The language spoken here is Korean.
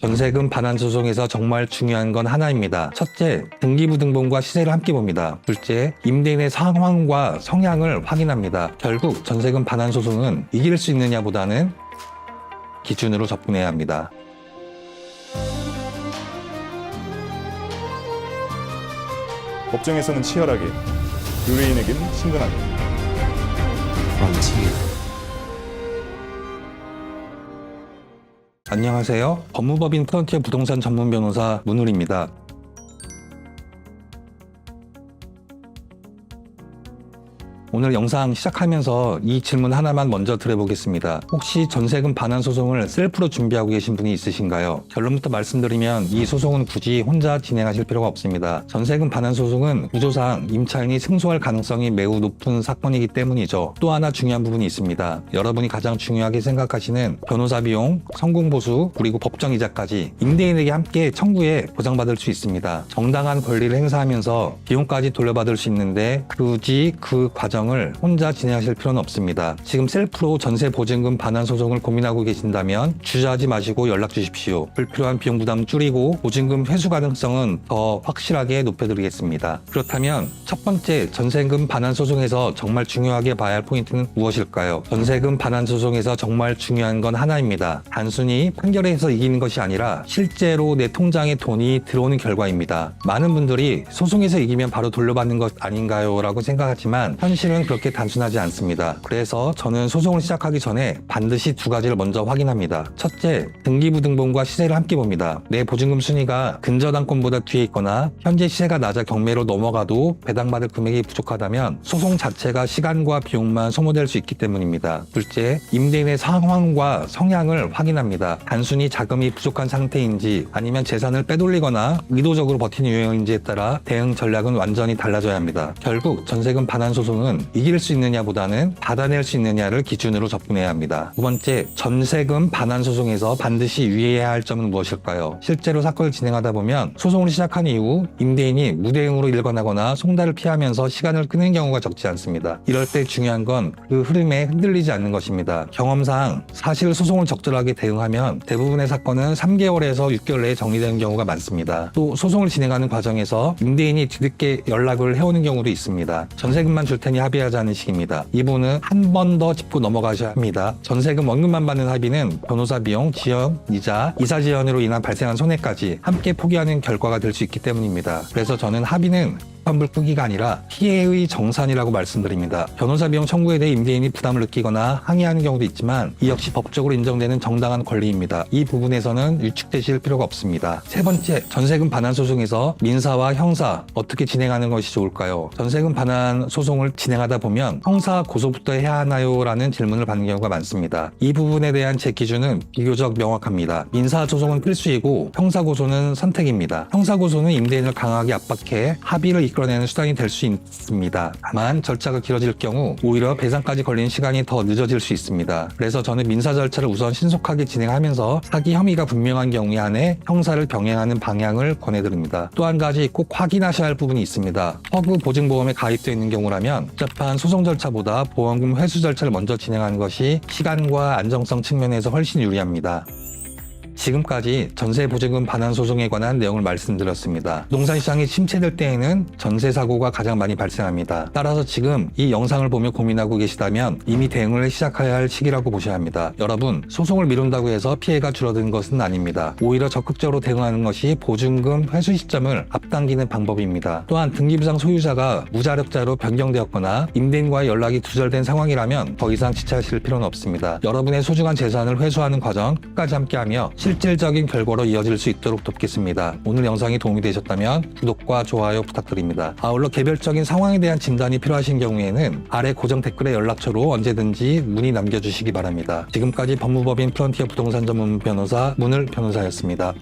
전세금 반환 소송에서 정말 중요한 건 하나입니다. 첫째, 등기부등본과 시세를 함께 봅니다. 둘째, 임대인의 상황과 성향을 확인합니다. 결국 전세금 반환 소송은 이길 수 있느냐보다는 기준으로 접근해야 합니다. 법정에서는 치열하게, 의뢰인에게는 친근하게. 안녕하세요. 법무법인 프론티어 부동산 전문 변호사 문울입니다. 오늘 영상 시작하면서 이 질문 하나만 먼저 드려보겠습니다. 혹시 전세금 반환 소송을 셀프로 준비하고 계신 분이 있으신가요? 결론부터 말씀드리면 이 소송은 굳이 혼자 진행하실 필요가 없습니다. 전세금 반환 소송은 구조상 임차인이 승소할 가능성이 매우 높은 사건이기 때문이죠. 또 하나 중요한 부분이 있습니다. 여러분이 가장 중요하게 생각하시는 변호사 비용, 성공보수, 그리고 법정이자까지 임대인에게 함께 청구해 보장받을 수 있습니다. 정당한 권리를 행사하면서 비용까지 돌려받을 수 있는데 굳이 그 과정을 혼자 진행하실 필요는 없습니다. 지금 셀프로 전세 보증금 반환 소송을 고민하고 계신다면 주저하지 마시고 연락 주십시오. 불필요한 비용 부담 줄이고 보증금 회수 가능성은 더 확실하게 높여드리겠습니다. 그렇다면 첫 번째, 전세금 반환 소송에서 정말 중요하게 봐야 할 포인트는 무엇일까요? 전세금 반환 소송에서 정말 중요한 건 하나입니다. 단순히 판결에서 이기는 것이 아니라 실제로 내 통장에 돈이 들어오는 결과입니다. 많은 분들이 소송에서 이기면 바로 돌려받는 것 아닌가요? 라고 생각하지만 현실은 그렇게 단순하지 않습니다. 그래서 저는 소송을 시작하기 전에 반드시 두 가지를 먼저 확인합니다. 첫째, 등기부등본과 시세를 함께 봅니다. 내 보증금 순위가 근저당권보다 뒤에 있거나 현재 시세가 낮아 경매로 넘어가도 배당받을 금액이 부족하다면 소송 자체가 시간과 비용만 소모될 수 있기 때문입니다. 둘째, 임대인의 상황과 성향을 확인합니다. 단순히 자금이 부족한 상태인지 아니면 재산을 빼돌리거나 의도적으로 버티는 유형인지에 따라 대응 전략은 완전히 달라져야 합니다. 결국 전세금 반환 소송은 이길 수 있느냐보다는 받아낼 수 있느냐를 기준으로 접근해야 합니다. 두 번째, 전세금 반환 소송에서 반드시 유의해야 할 점은 무엇일까요? 실제로 사건을 진행하다 보면 소송을 시작한 이후 임대인이 무대응으로 일관하거나 송달을 피하면서 시간을 끄는 경우가 적지 않습니다. 이럴 때 중요한 건 그 흐름에 흔들리지 않는 것입니다. 경험상 사실 소송을 적절하게 대응하면 대부분의 사건은 3개월에서 6개월 내에 정리되는 경우가 많습니다. 또 소송을 진행하는 과정에서 임대인이 뒤늦게 연락을 해오는 경우도 있습니다. 전세금만 줄 테니 합의하자는 식입니다. 이 부분은 한 번 더 짚고 넘어가셔야 합니다. 전세금 원금만 받는 합의는 변호사 비용, 지연, 이자, 이사 지연으로 인한 발생한 손해까지 함께 포기하는 결과가 될 수 있기 때문입니다. 그래서 저는 합의는 환불 끄기가 아니라 피해의 정산이라고 말씀드립니다. 변호사 비용 청구에 대해 임대인이 부담을 느끼거나 항의하는 경우도 있지만 이 역시 법적으로 인정되는 정당한 권리입니다. 이 부분에서는 위축되실 필요가 없습니다. 세 번째, 전세금 반환 소송에서 민사와 형사 어떻게 진행하는 것이 좋을까요? 전세금 반환 소송을 진행하다 보면 형사 고소부터 해야 하나요? 라는 질문을 받는 경우가 많습니다. 이 부분에 대한 제 기준은 비교적 명확합니다. 민사 소송은 필수이고 형사 고소는 선택입니다. 형사 고소는 임대인을 강하게 압박해 합의를 이끌어내는 수단이 될 수 있습니다. 다만 절차가 길어질 경우 오히려 배상까지 걸리는 시간이 더 늦어질 수 있습니다. 그래서 저는 민사 절차를 우선 신속하게 진행하면서 사기 혐의가 분명한 경우에 한해 형사를 병행하는 방향을 권해드립니다. 또 한 가지 꼭 확인하셔야 할 부분이 있습니다. 허그 보증보험에 가입되어 있는 경우라면 복잡한 소송 절차보다 보험금 회수 절차를 먼저 진행하는 것이 시간과 안정성 측면에서 훨씬 유리합니다. 지금까지 전세 보증금 반환 소송에 관한 내용을 말씀드렸습니다. 부동산 시장이 침체될 때에는 전세 사고가 가장 많이 발생합니다. 따라서 지금 이 영상을 보며 고민하고 계시다면 이미 대응을 시작해야 할 시기라고 보셔야 합니다. 여러분, 소송을 미룬다고 해서 피해가 줄어드는 것은 아닙니다. 오히려 적극적으로 대응하는 것이 보증금 회수 시점을 앞당기는 방법입니다. 또한 등기부상 소유자가 무자력자로 변경되었거나 임대인과의 연락이 두절된 상황이라면 더 이상 지체하실 필요는 없습니다. 여러분의 소중한 재산을 회수하는 과정 끝까지 함께하며 실질적인 결과로 이어질 수 있도록 돕겠습니다. 오늘 영상이 도움이 되셨다면 구독과 좋아요 부탁드립니다. 아울러 개별적인 상황에 대한 진단이 필요하신 경우에는 아래 고정 댓글에 연락처로 언제든지 문의 남겨주시기 바랍니다. 지금까지 법무법인 프론티어 부동산 전문 변호사 문을 변호사였습니다.